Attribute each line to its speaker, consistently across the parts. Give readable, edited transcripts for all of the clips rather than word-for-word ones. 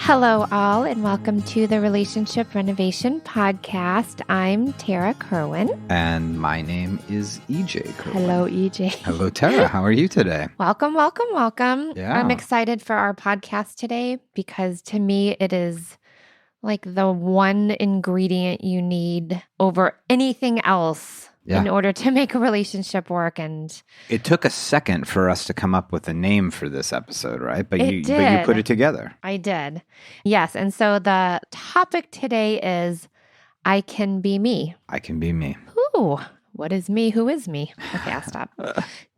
Speaker 1: Hello, all, and welcome to the Relationship Renovation Podcast. I'm Tara Kerwin.
Speaker 2: And my name is EJ Kerwin.
Speaker 1: Hello, EJ.
Speaker 2: Hello, Tara. How are you today?
Speaker 1: Welcome.
Speaker 2: Yeah.
Speaker 1: I'm excited for our podcast today because to me, it is like the one ingredient you need over anything else in order to make a relationship work. And
Speaker 2: it took a second for us to come up with a name for this episode, right? But you put it together.
Speaker 1: I did. Yes. And so the topic today is I can be me.
Speaker 2: I can be me.
Speaker 1: Ooh, what is me? Who is me? Okay, I'll stop.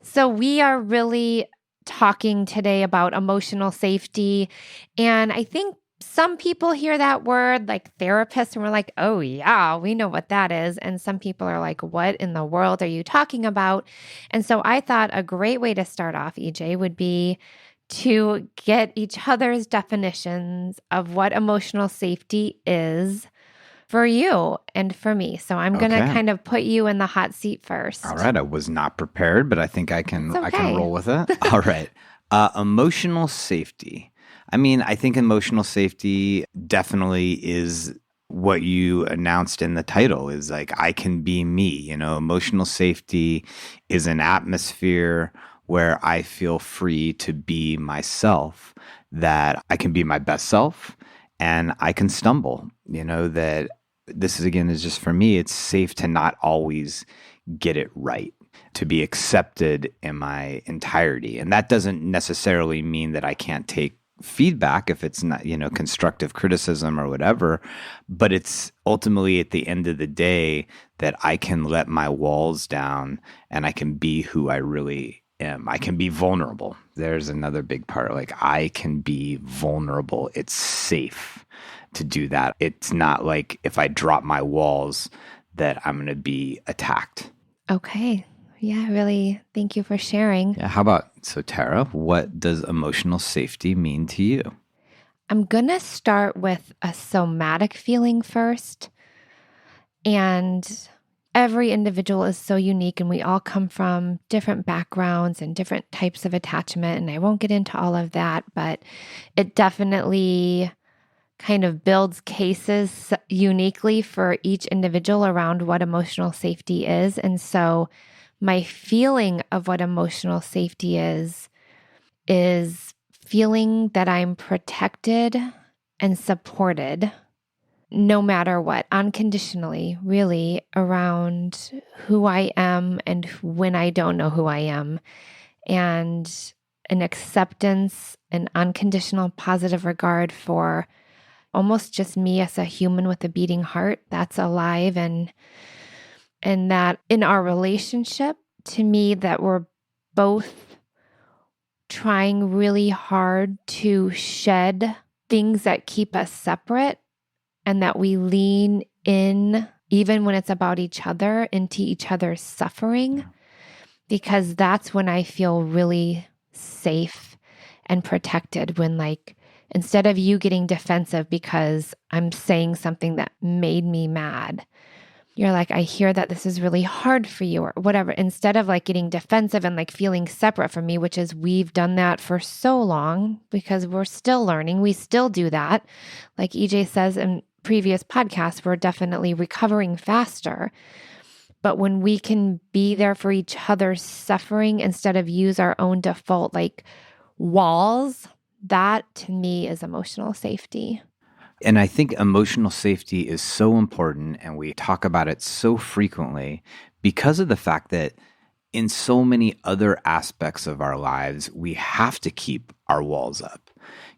Speaker 1: So we are really talking today about emotional safety. And I think some people hear that word like therapist and we're like, oh yeah, we know what that is. And some people are like, what in the world are you talking about? And so I thought a great way to start off, EJ, would be to get each other's definitions of what emotional safety is for you and for me. So I'm going to kind of put you in the hot seat first.
Speaker 2: All right. I was not prepared, but I think I can roll with it. All right. Emotional safety. I mean, I think emotional safety definitely is what you announced in the title is like, I can be me. You know, emotional safety is an atmosphere where I feel free to be myself, that I can be my best self and I can stumble. You know, that this is, again, is just for me, it's safe to not always get it right, to be accepted in my entirety. And that doesn't necessarily mean that I can't take feedback if it's not, constructive criticism or whatever, but it's ultimately at the end of the day that I can let my walls down and I can be who I really am. I can be vulnerable. There's another big part. Like, I can be vulnerable. It's safe to do that. It's not like if I drop my walls that I'm going to be attacked.
Speaker 1: Okay. Yeah, really. Thank you for sharing.
Speaker 2: Yeah. How about, so Tara, what does emotional safety mean to you?
Speaker 1: I'm going to start with a somatic feeling first. And every individual is so unique and we all come from different backgrounds and different types of attachment. And I won't get into all of that, but it definitely kind of builds cases uniquely for each individual around what emotional safety is. And so my feeling of what emotional safety is feeling that I'm protected and supported no matter what, unconditionally, really, around who I am and when I don't know who I am, and an acceptance and unconditional positive regard for almost just me as a human with a beating heart that's alive, and that in our relationship, to me, that we're both trying really hard to shed things that keep us separate and that we lean in, even when it's about each other, into each other's suffering, because that's when I feel really safe and protected. When, like, instead of you getting defensive because I'm saying something that made me mad, you're like, I hear that this is really hard for you or whatever. Instead of like getting defensive and like feeling separate from me, which is, we've done that for so long because we're still learning. We still do that. Like EJ says in previous podcasts, we're definitely recovering faster. But when we can be there for each other's suffering instead of use our own default like walls, that to me is emotional safety.
Speaker 2: And I think emotional safety is so important, and we talk about it so frequently because of the fact that in so many other aspects of our lives, we have to keep our walls up,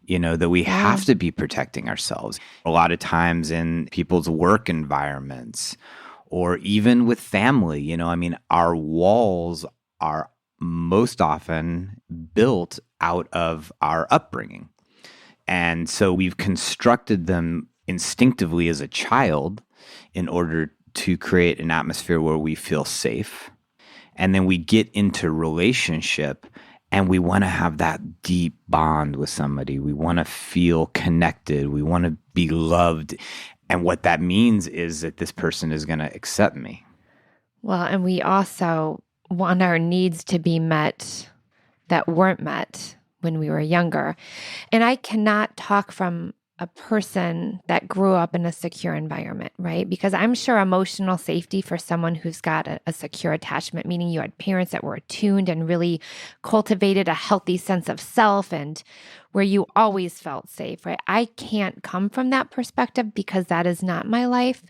Speaker 2: that we have to be protecting ourselves. A lot of times in people's work environments or even with family, our walls are most often built out of our upbringing. And so we've constructed them instinctively as a child in order to create an atmosphere where we feel safe. And then we get into relationship and we want to have that deep bond with somebody. We want to feel connected. We want to be loved. And what that means is that this person is going to accept me.
Speaker 1: Well, and we also want our needs to be met that weren't met when we were younger. And I cannot talk from a person that grew up in a secure environment, right? Because I'm sure emotional safety for someone who's got a secure attachment, meaning you had parents that were attuned and really cultivated a healthy sense of self and where you always felt safe, right? I can't come from that perspective because that is not my life.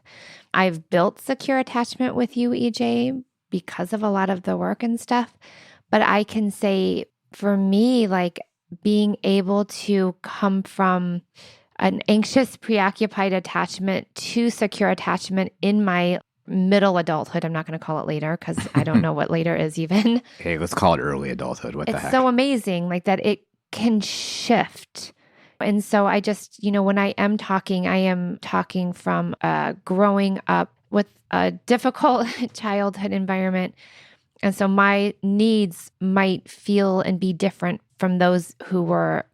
Speaker 1: I've built secure attachment with you, EJ, because of a lot of the work and stuff. But I can say for me, like being able to come from an anxious, preoccupied attachment to secure attachment in my middle adulthood. I'm not going to call it later because I don't know what later is even.
Speaker 2: Hey, let's call it early adulthood. What the heck?
Speaker 1: It's so amazing like that it can shift. And so I just, when I am talking from growing up with a difficult childhood environment. And so my needs might feel and be different from those who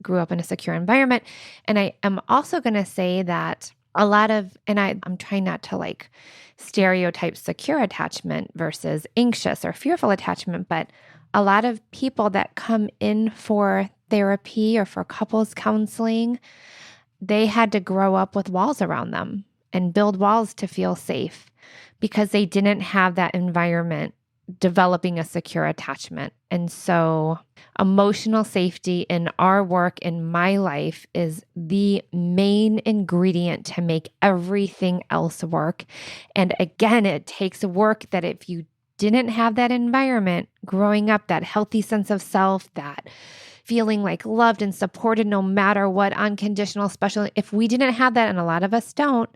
Speaker 1: grew up in a secure environment. And I am also going to say that a lot of, and I'm trying not to like stereotype secure attachment versus anxious or fearful attachment, but a lot of people that come in for therapy or for couples counseling, they had to grow up with walls around them and build walls to feel safe because they didn't have that environment developing a secure attachment. And so emotional safety in our work in my life is the main ingredient to make everything else work. And again, it takes work that if you didn't have that environment growing up, that healthy sense of self, that feeling like loved and supported no matter what, unconditional, special, if we didn't have that, and a lot of us don't,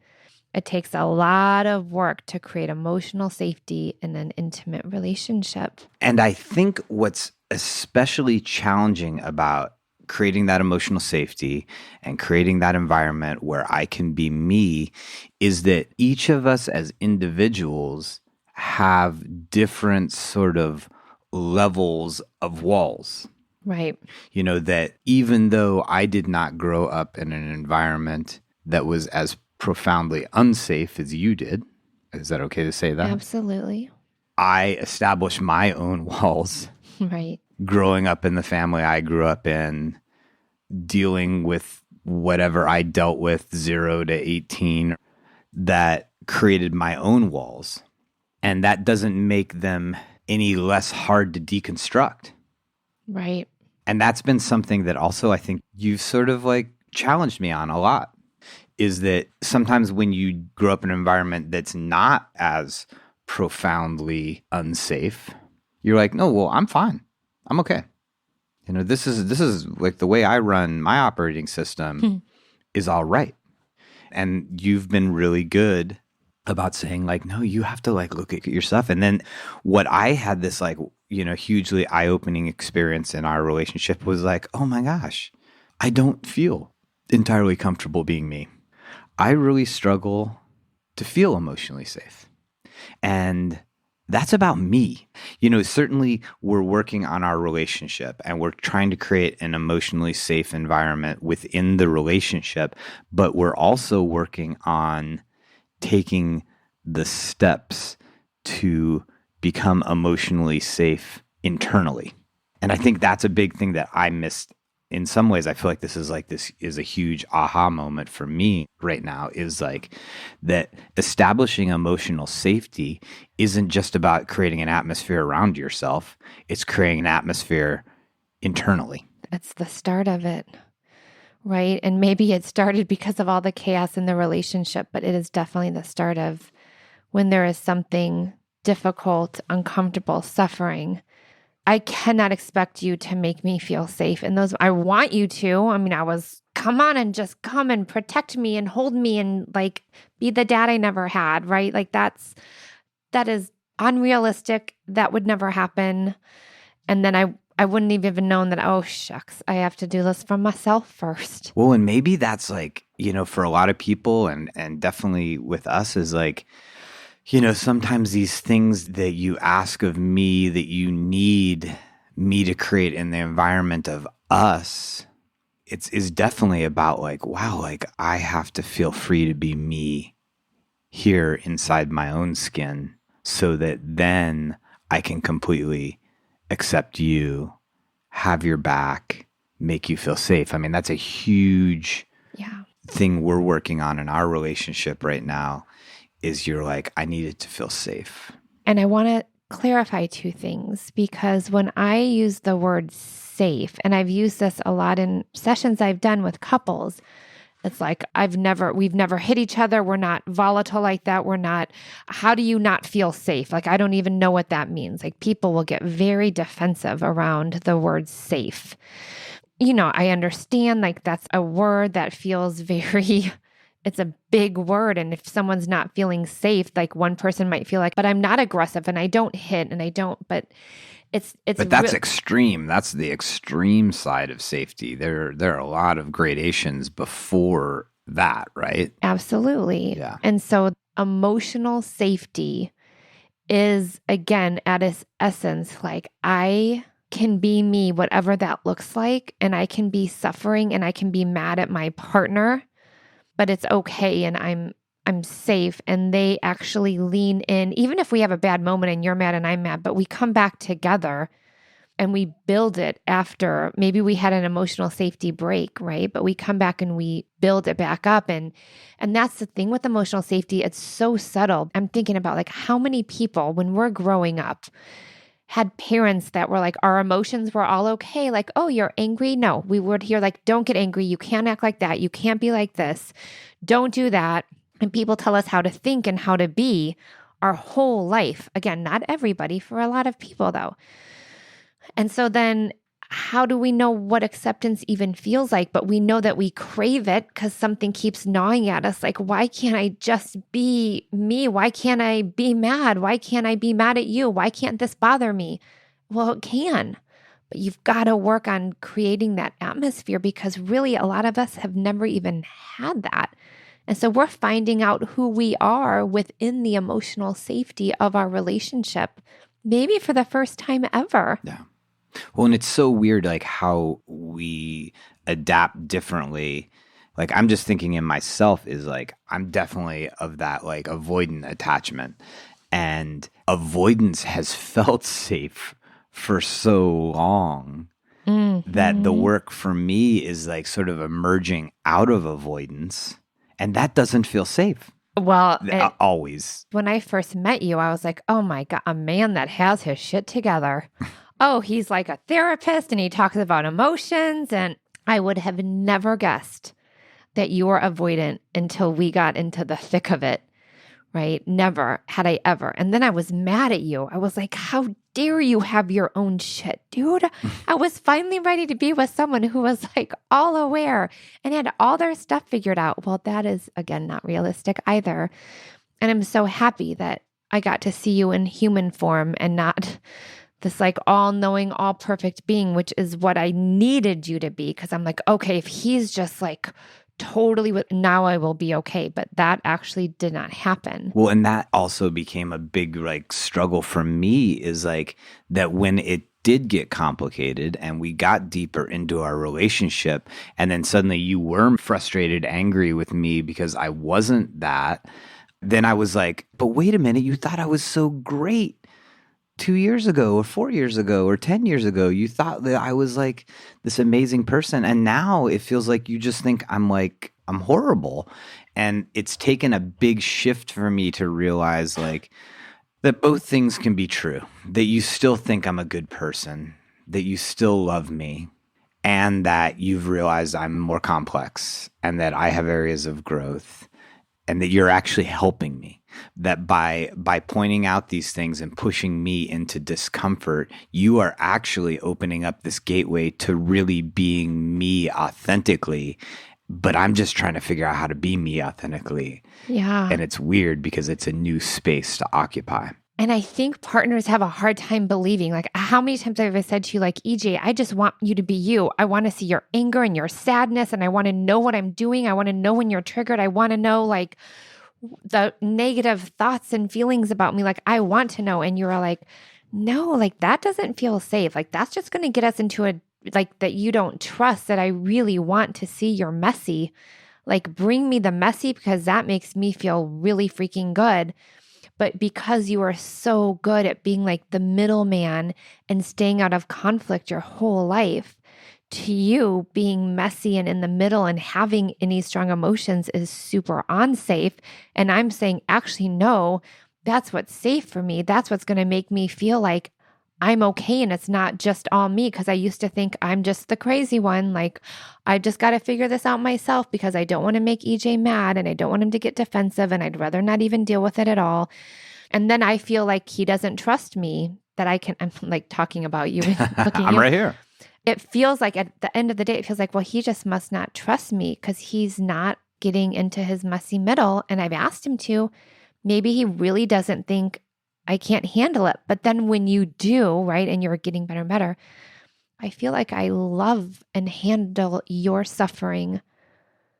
Speaker 1: it takes a lot of work to create emotional safety in an intimate relationship.
Speaker 2: And I think what's especially challenging about creating that emotional safety and creating that environment where I can be me is that each of us as individuals have different sort of levels of walls.
Speaker 1: Right.
Speaker 2: That even though I did not grow up in an environment that was as profoundly unsafe as you did. Is that okay to say that?
Speaker 1: Absolutely.
Speaker 2: I established my own walls.
Speaker 1: Right.
Speaker 2: Growing up in the family I grew up in, dealing with whatever I dealt with 0 to 18, that created my own walls. And that doesn't make them any less hard to deconstruct.
Speaker 1: Right.
Speaker 2: And that's been something that also I think you've sort of like challenged me on a lot. Is that sometimes when you grow up in an environment that's not as profoundly unsafe, you're like, no, well, I'm fine. I'm okay. This is like the way I run my operating system is all right. And you've been really good about saying like, no, you have to like look at your stuff. And then what I had this like, hugely eye-opening experience in our relationship was like, oh my gosh, I don't feel entirely comfortable being me. I really struggle to feel emotionally safe. And that's about me. Certainly we're working on our relationship and we're trying to create an emotionally safe environment within the relationship, but we're also working on taking the steps to become emotionally safe internally. And I think that's a big thing that I missed. In some ways, I feel like this is a huge aha moment for me right now, is like that establishing emotional safety isn't just about creating an atmosphere around yourself. It's creating an atmosphere internally.
Speaker 1: That's the start of it, right? And maybe it started because of all the chaos in the relationship, but it is definitely the start of when there is something difficult, uncomfortable, suffering. I cannot expect you to make me feel safe. And I want you to. I mean, come on and just come and protect me and hold me and like be the dad I never had, right? Like that is unrealistic. That would never happen. And then I wouldn't have even known that, oh, shucks, I have to do this for myself first.
Speaker 2: Well, and maybe that's like, for a lot of people and definitely with us is like, sometimes these things that you ask of me that you need me to create in the environment of us, is definitely about like, wow, like I have to feel free to be me here inside my own skin so that then I can completely accept you, have your back, make you feel safe. I mean, that's a huge thing we're working on in our relationship right now is you're like, I needed to feel safe.
Speaker 1: And I want to clarify two things, because when I use the word safe, and I've used this a lot in sessions I've done with couples, it's like, we've never hit each other. We're not volatile like that. How do you not feel safe? Like, I don't even know what that means. Like, people will get very defensive around the word safe. I understand, like, that's a word that feels it's a big word. And if someone's not feeling safe, like, one person might feel like, but I'm not aggressive and I don't hit and I don't, but
Speaker 2: but that's extreme. That's the extreme side of safety. There are a lot of gradations before that, right?
Speaker 1: Absolutely.
Speaker 2: Yeah.
Speaker 1: And so emotional safety is, again, at its essence, like, I can be me, whatever that looks like, and I can be suffering and I can be mad at my partner, but it's okay, and I'm safe, and they actually lean in, even if we have a bad moment and you're mad and I'm mad, but we come back together and we build it after maybe we had an emotional safety break, right? But we come back and we build it back up. And that's the thing with emotional safety. It's so subtle. I'm thinking about, like, how many people when we're growing up had parents that were like, our emotions were all okay. Like, oh, you're angry? No, we would hear, like, don't get angry. You can't act like that. You can't be like this. Don't do that. And people tell us how to think and how to be our whole life. Again, not everybody, for a lot of people though. And so then how do we know what acceptance even feels like? But we know that we crave it because something keeps gnawing at us. Like, why can't I just be me? Why can't I be mad? Why can't I be mad at you? Why can't this bother me? Well, it can, but you've got to work on creating that atmosphere, because really a lot of us have never even had that. And so we're finding out who we are within the emotional safety of our relationship, maybe for the first time ever.
Speaker 2: Yeah. Well, and it's so weird, like, how we adapt differently. Like, I'm just thinking in myself is, like, I'm definitely of that, like, avoidant attachment, and avoidance has felt safe for so long that the work for me is, like, sort of emerging out of avoidance. And that doesn't feel safe.
Speaker 1: Well,
Speaker 2: always.
Speaker 1: When I first met you, I was like, oh my God, a man that has his shit together. Oh, he's like a therapist and he talks about emotions. And I would have never guessed that you were avoidant until we got into the thick of it, right? Never had I ever. And then I was mad at you. I was like, how dare you have your own shit, dude? I was finally ready to be with someone who was, like, all aware and had all their stuff figured out. Well, that is, again, not realistic either. And I'm so happy that I got to see you in human form and not this, like, all-knowing, all-perfect being, which is what I needed you to be. Because I'm like, okay, if he's just, like, totally now I will be okay. But that actually did not happen.
Speaker 2: Well, and that also became a big, like, struggle for me, is like that when it did get complicated and we got deeper into our relationship, and then suddenly you were frustrated, angry with me because I wasn't that, then I was like, but wait a minute, you thought I was so great 2 years ago or 4 years ago or 10 years ago. You thought that I was, like, this amazing person. And now it feels like you just think I'm horrible. And it's taken a big shift for me to realize, like, that both things can be true, that you still think I'm a good person, that you still love me, and that you've realized I'm more complex and that I have areas of growth, and that you're actually helping me. That by pointing out these things and pushing me into discomfort, you are actually opening up this gateway to really being me authentically. But I'm just trying to figure out how to be me authentically.
Speaker 1: Yeah.
Speaker 2: And it's weird because it's a new space to occupy.
Speaker 1: And I think partners have a hard time believing, like, how many times have I said to you, like, EJ, I just want you to be you. I want to see your anger and your sadness, and I want to know what I'm doing. I want to know when you're triggered. I want to know, like, the negative thoughts and feelings about me. Like, I want to know. And you're like, no, like, that doesn't feel safe. Like, that's just going to get us into a, like, that you don't trust that I really want to see you're messy. Like, bring me the messy, because that makes me feel really freaking good. But because you are so good at being, like, the middleman and staying out of conflict your whole life, to you, being messy and in the middle and having any strong emotions is super unsafe. And I'm saying, actually, no, that's what's safe for me. That's what's going to make me feel like I'm okay. And it's not just all me, because I used to think I'm just the crazy one. Like, I just got to figure this out myself because I don't want to make EJ mad and I don't want him to get defensive and I'd rather not even deal with it at all. And then I feel like he doesn't trust me, that I'm like talking about you and looking
Speaker 2: I'm right here.
Speaker 1: It feels like at the end of the day, it feels like, well, he just must not trust me because he's not getting into his messy middle. And I've asked him to. Maybe he really doesn't think I can't handle it. But then when you do, right, and you're getting better and better, I feel like I love and handle your suffering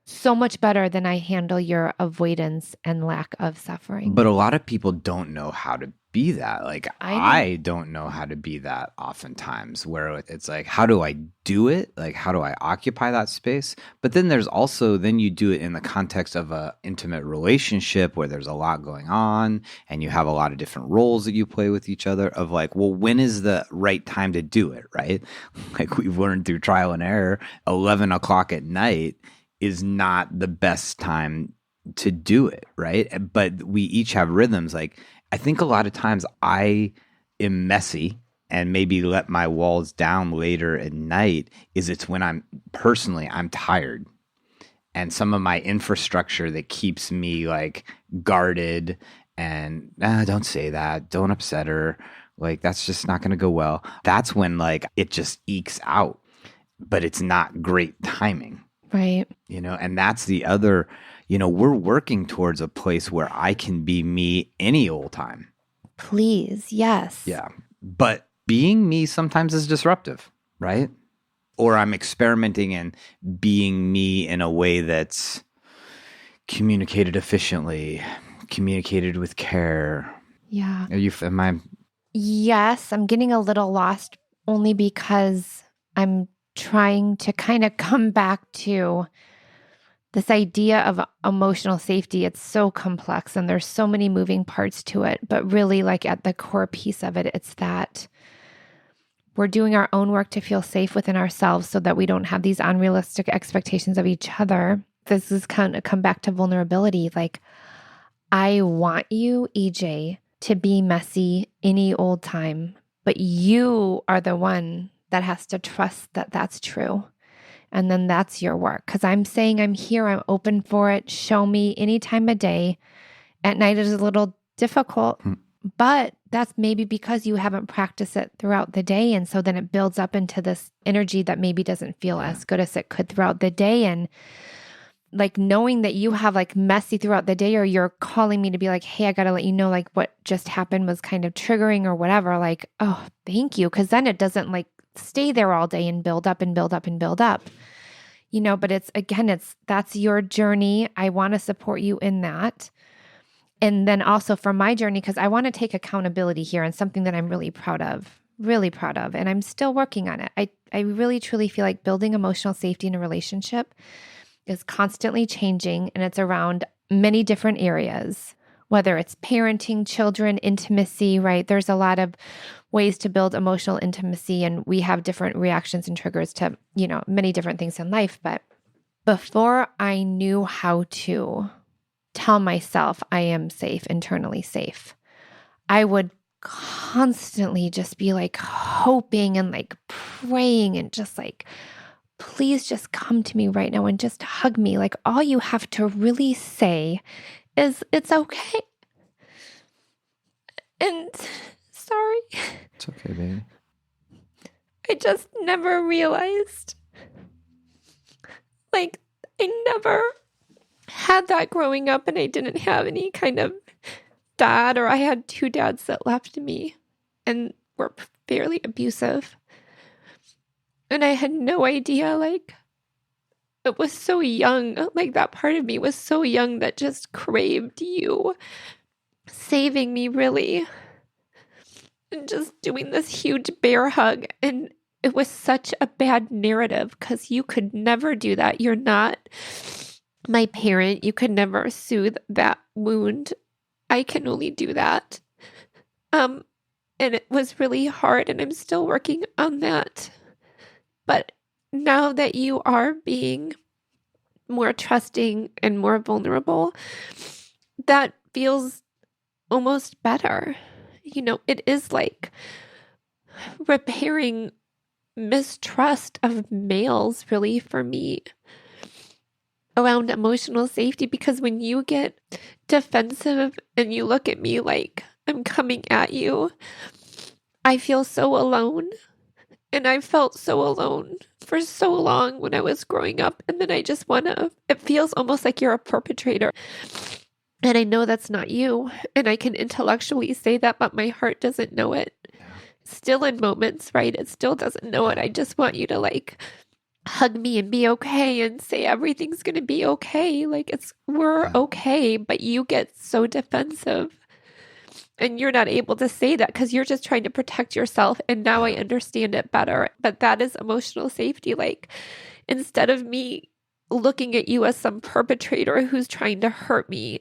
Speaker 1: so much better than I handle your avoidance and lack of suffering.
Speaker 2: But a lot of people don't know how to be that. Like, I don't know how to be that oftentimes, where it's like, how do I do it? Like, how do I occupy that space? But then there's also, then you do it in the context of an intimate relationship where there's a lot going on and you have a lot of different roles that you play with each other, of like, well, when is the right time to do it, right? Like, we've learned through trial and error, 11 o'clock at night is not the best time to do it, right? But we each have rhythms. Like, I think a lot of times I am messy and maybe let my walls down later at night it's when I'm tired. And some of my infrastructure that keeps me like guarded and don't say that, don't upset her. Like, that's just not going to go well. That's when like it just ekes out, but it's not great timing.
Speaker 1: Right.
Speaker 2: And that's the other, we're working towards a place where I can be me any old time.
Speaker 1: Please. Yes.
Speaker 2: Yeah. But being me sometimes is disruptive, right? Or I'm experimenting and being me in a way that's communicated efficiently, communicated with care.
Speaker 1: Yeah.
Speaker 2: Yes,
Speaker 1: I'm getting a little lost only because I'm trying to kind of come back to this idea of emotional safety. It's so complex and there's so many moving parts to it. But really, like at the core piece of it, it's that we're doing our own work to feel safe within ourselves so that we don't have these unrealistic expectations of each other. This is kind of come back to vulnerability. Like, I want you, EJ, to be messy any old time, but you are the one that has to trust that that's true. And then that's your work. Because I'm saying I'm here, I'm open for it. Show me any time of day. At night is a little difficult, but that's maybe because you haven't practiced it throughout the day. And so then it builds up into this energy that maybe doesn't feel as good as it could throughout the day. And like knowing that you have like messy throughout the day, or you're calling me to be like, hey, I got to let you know like what just happened was kind of triggering or whatever. Like, oh, thank you. Because then it doesn't like stay there all day and build up and build up and build up, but that's your journey. I want to support you in that. And then also for my journey, because I want to take accountability here and something that I'm really proud of, and I'm still working on it. I really truly feel like building emotional safety in a relationship is constantly changing, and it's around many different areas, whether it's parenting, children, intimacy, right? There's a lot of ways to build emotional intimacy, and we have different reactions and triggers to, many different things in life. But before I knew how to tell myself I am safe, internally safe, I would constantly just be like hoping and like praying and just like, please just come to me right now and just hug me. Like, all you have to really say is it's okay. And sorry.
Speaker 2: It's okay, baby.
Speaker 1: I just never realized. Like, I never had that growing up, and I didn't have any kind of dad, or I had two dads that left me and were fairly abusive. And I had no idea, like, it was so young, like that part of me was so young that just craved you saving me, really. And just doing this huge bear hug. And it was such a bad narrative because you could never do that. You're not my parent. You could never soothe that wound. I can only do that. And it was really hard, and I'm still working on that. But
Speaker 3: now that you are being more trusting and more vulnerable, that feels almost better. It is like repairing mistrust of males, really, for me, around emotional safety. Because when you get defensive and you look at me like I'm coming at you, I feel so alone. And I felt so alone for so long when I was growing up. And then I just it feels almost like you're a perpetrator. And I know that's not you. And I can intellectually say that, but my heart doesn't know it. Still in moments, right? It still doesn't know it. I just want you to like hug me and be okay and say everything's going to be okay. Like we're okay, but you get so defensive. And you're not able to say that because you're just trying to protect yourself. And now I understand it better. But that is emotional safety. Like, instead of me looking at you as some perpetrator who's trying to hurt me,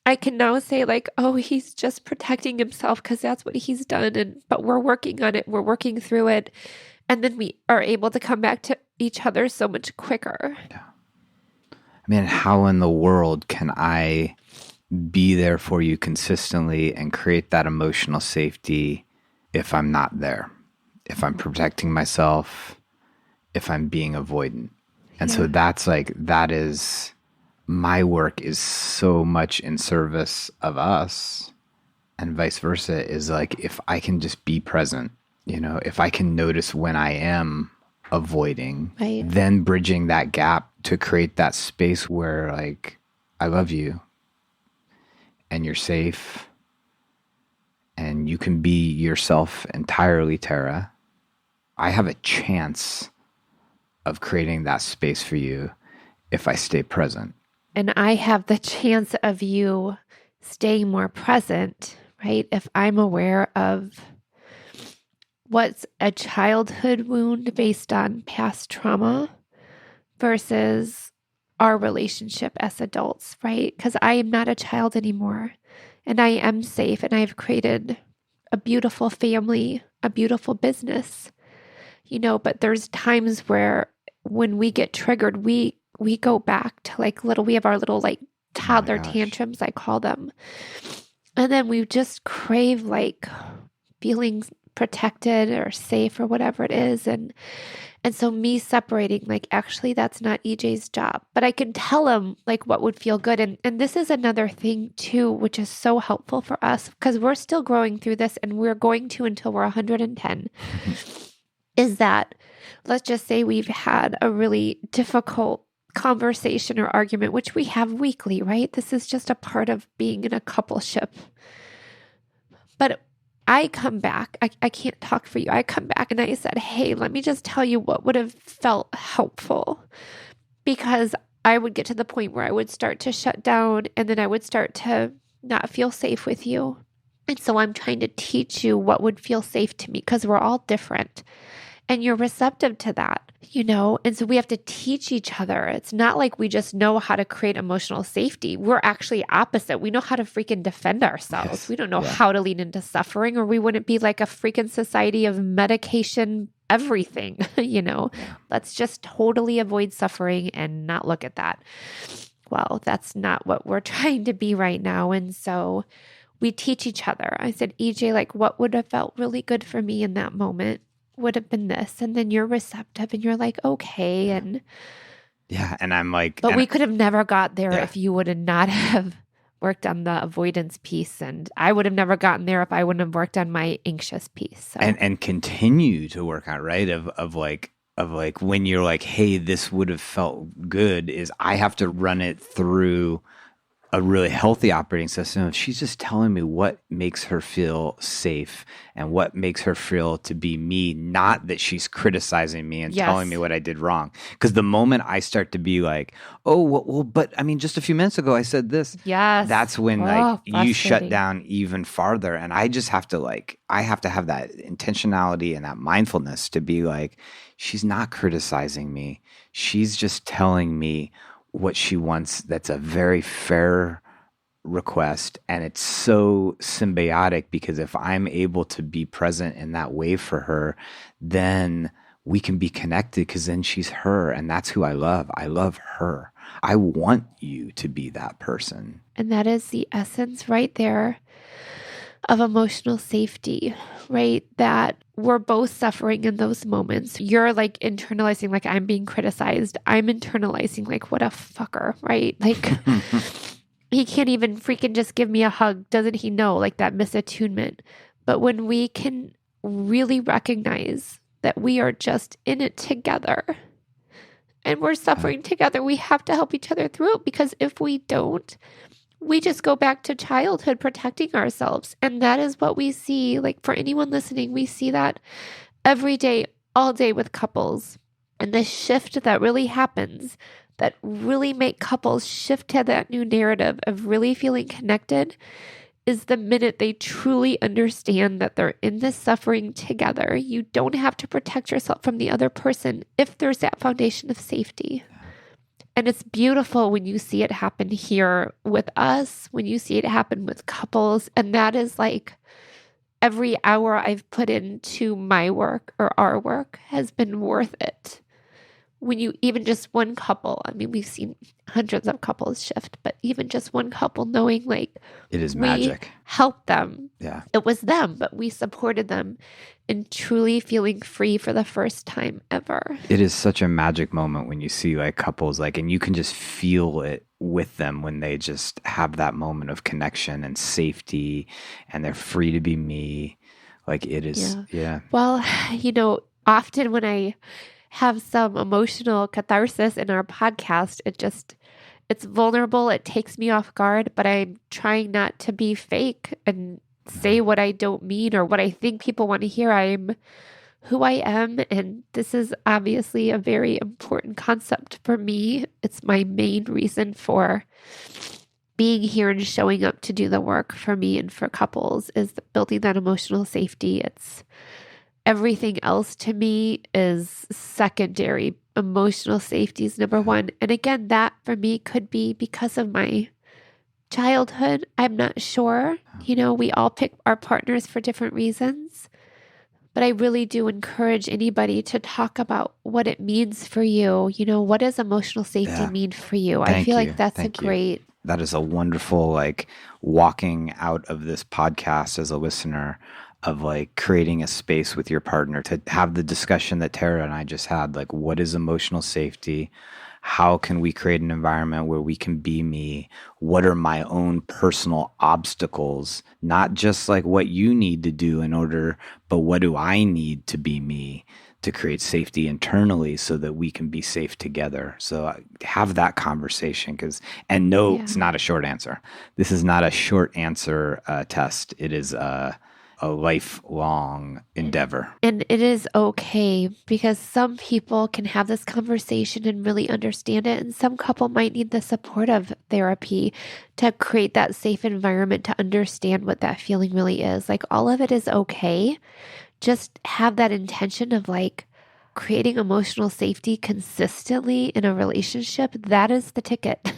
Speaker 3: I can now say like, oh, he's just protecting himself because that's what he's done. But we're working on it. We're working through it. And then we are able to come back to each other so much quicker.
Speaker 2: Yeah. I mean, how in the world can I be there for you consistently and create that emotional safety if I'm not there, if I'm protecting myself, if I'm being avoidant? And so that is, my work is so much in service of us, and vice versa, is like, if I can just be present, if I can notice when I am avoiding, then bridging that gap to create that space where like, I love you and you're safe and you can be yourself entirely, Tara. I have a chance of creating that space for you if I stay present.
Speaker 3: And I have the chance of you staying more present, right? If I'm aware of what's a childhood wound based on past trauma versus our relationship as adults, right? Because I am not a child anymore, and I am safe, and I've created a beautiful family, a beautiful business, but there's times where when we get triggered, we go back to like we have our little like toddler tantrums, I call them. And then we just crave like feeling protected or safe or whatever it is. And so me separating, like, actually, that's not EJ's job, but I can tell him like what would feel good. And this is another thing too, which is so helpful for us because we're still growing through this, and we're going to until we're 110, is that, let's just say we've had a really difficult conversation or argument, which we have weekly, right? This is just a part of being in a coupleship. But I come back, I can't talk for you. I come back and I said, hey, let me just tell you what would have felt helpful, because I would get to the point where I would start to shut down, and then I would start to not feel safe with you. And so I'm trying to teach you what would feel safe to me, because we're all different. And you're receptive to that, And so we have to teach each other. It's not like we just know how to create emotional safety. We're actually opposite. We know how to freaking defend ourselves. Yes. We don't know how to lean into suffering, or we wouldn't be like a freaking society of medication, everything, Let's just totally avoid suffering and not look at that. Well, that's not what we're trying to be right now. And so we teach each other. I said, EJ, like, what would have felt really good for me in that moment would have been this. And then you're receptive and you're like, okay. And
Speaker 2: and I'm like,
Speaker 3: but we could have never got there if you would have not have worked on the avoidance piece. And I would have never gotten there if I wouldn't have worked on my anxious piece. So.
Speaker 2: And continue to work on, right? Of like when you're like, hey, this would have felt good, is I have to run it through a really healthy operating system. She's just telling me what makes her feel safe and what makes her feel to be me, not that she's criticizing me and telling me what I did wrong. Because the moment I start to be like, oh, well, but I mean, just a few minutes ago I said this.
Speaker 3: Yes.
Speaker 2: That's when you shut down even farther. And I just have to I have to have that intentionality and that mindfulness to be like, she's not criticizing me. She's just telling me what she wants. That's a very fair request, and it's so symbiotic, because if I'm able to be present in that way for her, then we can be connected because then she's her and that's who I love. I love her. I want you to be that person.
Speaker 3: And that is the essence right there of emotional safety, right? That we're both suffering in those moments. You're like internalizing, like I'm being criticized. I'm internalizing, like, what a fucker, right? Like, he can't even freaking just give me a hug. Doesn't he know? Like that misattunement. But when we can really recognize that we are just in it together and we're suffering together, we have to help each other through it, because if we don't, we just go back to childhood protecting ourselves. And that is what we see. Like for anyone listening, we see that every day, all day with couples. And the shift that really happens, that really make couples shift to that new narrative of really feeling connected, is the minute they truly understand that they're in this suffering together. You don't have to protect yourself from the other person if there's that foundation of safety. And it's beautiful when you see it happen here with us, when you see it happen with couples. And that is like every hour I've put into my work or our work has been worth it. When you, even just one couple, I mean, we've seen hundreds of couples shift, but even just one couple knowing like
Speaker 2: it is magic.
Speaker 3: We helped them.
Speaker 2: Yeah.
Speaker 3: It was them, but we supported them and truly feeling free for the first time ever.
Speaker 2: It is such a magic moment when you see like couples, like, and you can just feel it with them when they just have that moment of connection and safety and they're free to be me. Like it is. Yeah.
Speaker 3: Well, you know, often when I have some emotional catharsis in our podcast, it's vulnerable. It takes me off guard, but I'm trying not to be fake and say what I don't mean or what I think people want to hear. I'm who I am. And this is obviously a very important concept for me. It's my main reason for being here and showing up to do the work for me and for couples, is building that emotional safety. It's everything else to me is secondary. Emotional safety is number one. And again, that for me could be because of my childhood. I'm not sure. You know, we all pick our partners for different reasons. But I really do encourage anybody to talk about what it means for you. You know, what does emotional safety mean for you? I feel like that's great.
Speaker 2: That is a wonderful, like, walking out of this podcast as a listener of like creating a space with your partner to have the discussion that Tara and I just had. Like, what is emotional safety? How can we create an environment where we can be me? What are my own personal obstacles? Not just like what you need to do in order, but what do I need to be me to create safety internally so that we can be safe together? So have that conversation, and no, it's not a short answer. This is not a short answer test. It is a lifelong endeavor.
Speaker 3: And it is okay, because some people can have this conversation and really understand it. And some couple might need the support of therapy to create that safe environment to understand what that feeling really is. Like, all of it is okay. Just have that intention of like creating emotional safety consistently in a relationship. That is the ticket.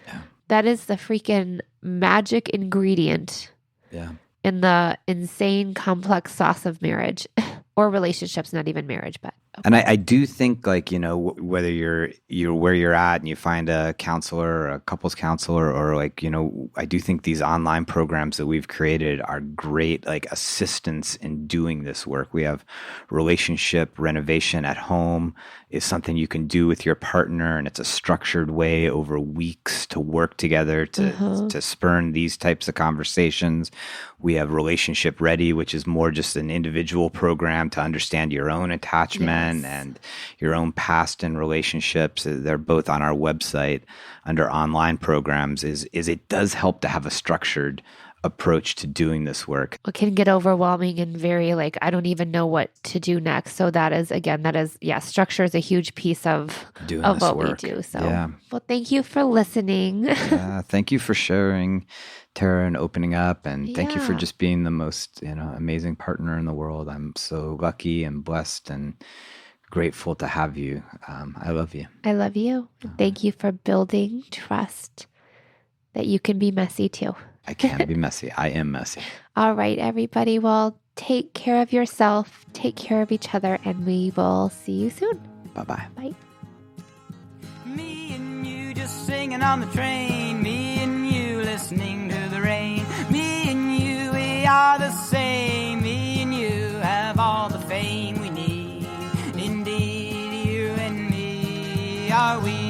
Speaker 3: Yeah. That is the freaking magic ingredient.
Speaker 2: Yeah.
Speaker 3: In the insane complex sauce of marriage or relationships, not even marriage, but. Okay.
Speaker 2: And I do think, like, you know, whether you're where you're at and you find a counselor or a couples counselor, or like, you know, I do think these online programs that we've created are great, like, assistance in doing this work. We have relationship renovation at home is something you can do with your partner, and it's a structured way over weeks to work together to spurn these types of conversations. We have Relationship Ready, which is more just an individual program to understand your own attachment and your own past and relationships. They're both on our website under online programs. Is it does help to have a structured approach to doing this work.
Speaker 3: It can get overwhelming and very like, I don't even know what to do next. So that is, structure is a huge piece of what we do. So, well, thank you for listening.
Speaker 2: Thank you for sharing, Tara, and opening up. And thank you for just being the most, amazing partner in the world. I'm so lucky and blessed and grateful to have you. I love you.
Speaker 3: I love you. Thank you for building trust that you can be messy too.
Speaker 2: I can be messy. I am messy.
Speaker 3: All right, everybody. Well, take care of yourself, take care of each other, and we will see you soon.
Speaker 2: Bye-bye.
Speaker 3: Bye.
Speaker 4: Me and you just singing on the train. Me and you listening to the rain. Me and you, we are the same. Me and you have all the fame we need. Indeed, you and me are we.